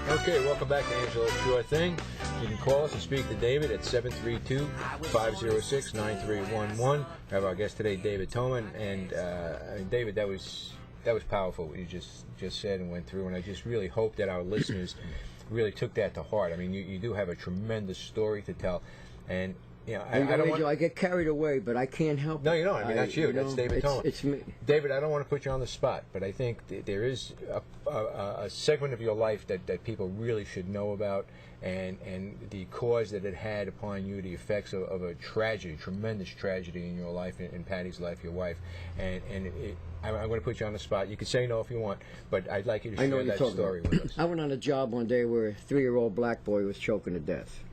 Okay, welcome back to Angelo Sure Thing. You can call us and speak to David at 732-506-9311. We have our guest today, David Toma, and David, that was powerful what you just said and went through, and I just really hope that our listeners really took that to heart. I mean, you do have a tremendous story to tell, and you know, I get carried away, but I can't help it. No, you don't. I mean, that's you. That's David Toma. It's me. David, I don't want to put you on the spot, but I think there is a segment of your life that people really should know about, and the cause that it had upon you, the effects of a tragedy, tremendous tragedy in your life, in Patty's life, your wife, and I'm going to put you on the spot. You can say no if you want, but I'd like you to share that story with us. I went on a job one day where a 3-year-old black boy was choking to death.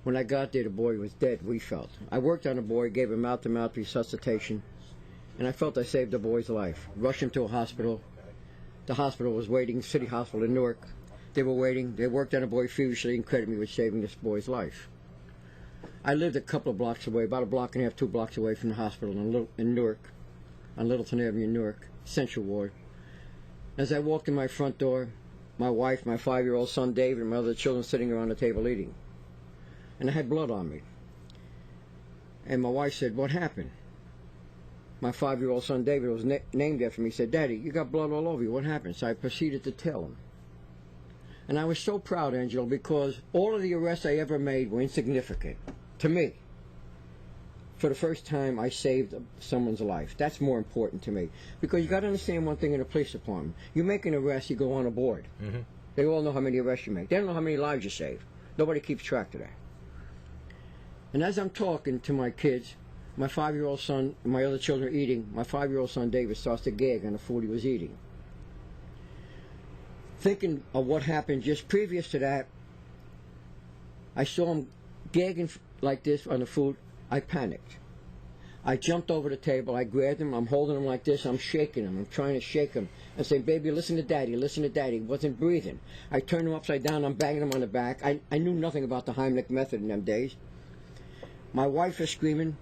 When I got there, the boy was dead, we felt. I worked on the boy, gave him mouth-to-mouth resuscitation, and I felt I saved the boy's life. Rushed him to a hospital. The hospital was waiting, City Hospital in Newark. They were waiting. They worked on the boy feverishly and credited me with saving this boy's life. I lived a couple of blocks away, about a block and a half, 2 blocks away from the hospital in Newark, on Littleton Avenue in Newark, Central Ward. As I walked in my front door, my wife, my 5-year-old son David, and my other children sitting around the table eating. And I had blood on me. And my wife said, "What happened?" My 5-year-old son David was named after me. He said, "Daddy, you got blood all over you. What happened?" So I proceeded to tell him. And I was so proud, Angelo, because all of the arrests I ever made were insignificant to me. For the first time, I saved someone's life. That's more important to me. Because you got to understand one thing in the police department. You make an arrest, you go on a board. Mm-hmm. They all know how many arrests you make. They don't know how many lives you save. Nobody keeps track of that. And as I'm talking to my kids, my 5-year-old son and my other children are eating, my 5-year-old son David starts to gag on the food he was eating. Thinking of what happened just previous to that, I saw him gagging like this on the food. I panicked. I jumped over the table, I grabbed him, I'm holding him like this, I'm shaking him, I'm trying to shake him. I say, "Baby, listen to Daddy, listen to Daddy." He wasn't breathing. I turned him upside down, I'm banging him on the back. I knew nothing about the Heimlich method in them days. My wife is screaming.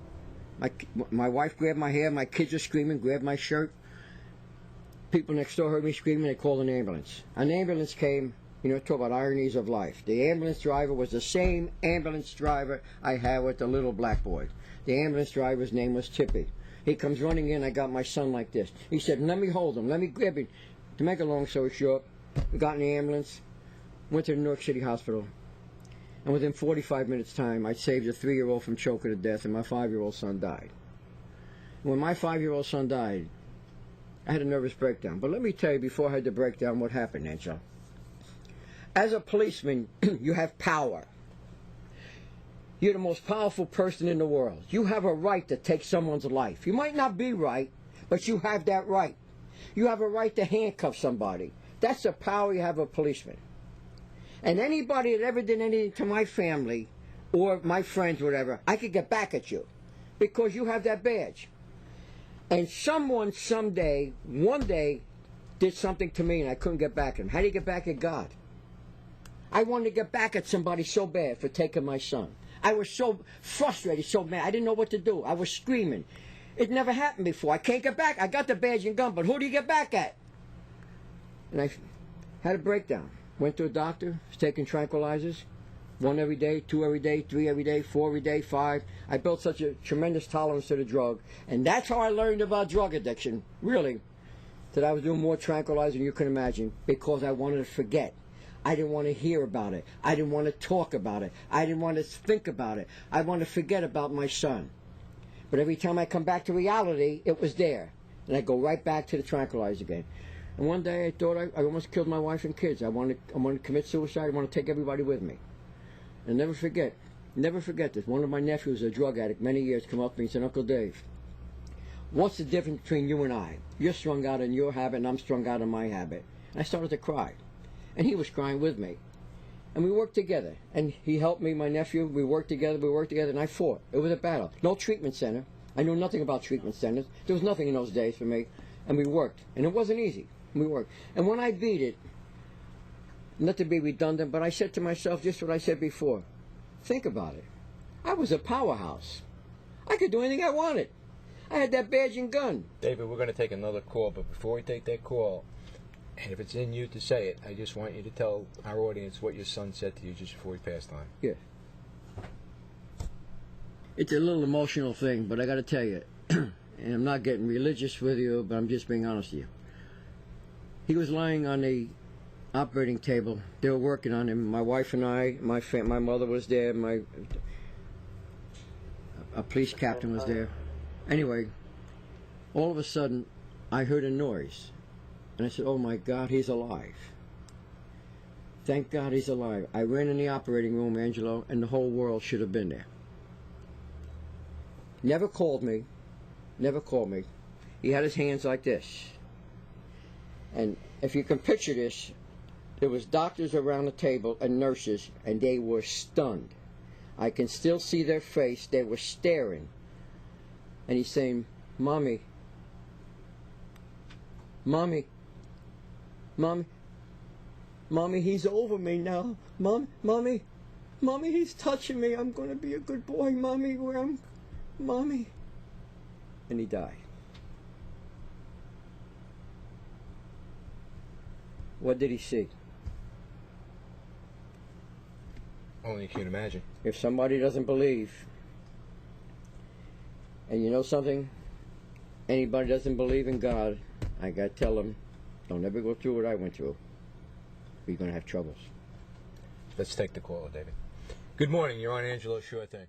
My wife grabbed my hair. My kids are screaming, grabbed my shirt. People next door heard me screaming. They called an ambulance. An ambulance came. You know, talk about ironies of life. The ambulance driver was the same ambulance driver I had with the little black boy. The ambulance driver's name was Tippy. He comes running in. I got my son like this. He said, "Let me hold him. Let me grab him." To make a long story short, we got in the ambulance, went to the New York City Hospital. And within 45 minutes' time, I saved a 3-year-old from choking to death, and my 5-year-old son died. When my 5-year-old son died, I had a nervous breakdown. But let me tell you, before I had the breakdown, what happened, Angelo. As a policeman, you have power. You're the most powerful person in the world. You have a right to take someone's life. You might not be right, but you have that right. You have a right to handcuff somebody. That's the power you have of a policeman. And anybody that ever did anything to my family or my friends, whatever, I could get back at you because you have that badge. And someone someday, one day, did something to me and I couldn't get back at him. How do you get back at God? I wanted to get back at somebody so bad for taking my son. I was so frustrated, so mad. I didn't know what to do. I was screaming. It never happened before. I can't get back. I got the badge and gun, but who do you get back at? And I had a breakdown. Went to a doctor, was taking tranquilizers, 1 every day, 2 every day, 3 every day, 4 every day, 5. I built such a tremendous tolerance to the drug. And that's how I learned about drug addiction, really, that I was doing more tranquilizer than you can imagine because I wanted to forget. I didn't want to hear about it. I didn't want to talk about it. I didn't want to think about it. I wanted to forget about my son. But every time I come back to reality, it was there. And I go right back to the tranquilizer again. And one day I thought I almost killed my wife and kids. I want to commit suicide. I want to take everybody with me. And never forget this. One of my nephews, a drug addict, many years, come up to me and said, "Uncle Dave, what's the difference between you and I? You're strung out in your habit and I'm strung out in my habit." And I started to cry. And he was crying with me. And we worked together. And he helped me, my nephew. We worked together, and I fought. It was a battle. No treatment center. I knew nothing about treatment centers. There was nothing in those days for me. And we worked. And it wasn't easy. We worked. And when I beat it, not to be redundant, but I said to myself just what I said before. Think about it. I was a powerhouse. I could do anything I wanted. I had that badge and gun. David, we're going to take another call, but before we take that call, And if it's in you to say it, I just want you to tell our audience what your son said to you just before he passed on. Yeah. It's a little emotional thing, but I got to tell you, and I'm not getting religious with you, but I'm just being honest with you. He was lying on the operating table. They were working on him. My wife and I, my mother was there. A police captain was there. Anyway, all of a sudden, I heard a noise. And I said, oh my God, he's alive. Thank God he's alive. I ran in the operating room, Angelo, and the whole world should have been there. Never called me. Never called me. He had his hands like this. And if you can picture this, there was doctors around the table and nurses, and they were stunned. I can still see their face. They were staring. And he's saying, Mommy, Mommy, Mommy, Mommy, he's over me now. Mommy, he's touching me. I'm going to be a good boy, Mommy. Mommy. And he died. What did he see? Only you can imagine. If somebody doesn't believe, and you know something, anybody doesn't believe in God, I got to tell them, don't ever go through what I went through. You're going to have troubles. Let's take the caller, David. Good morning. You're on Angelo Sure Thing.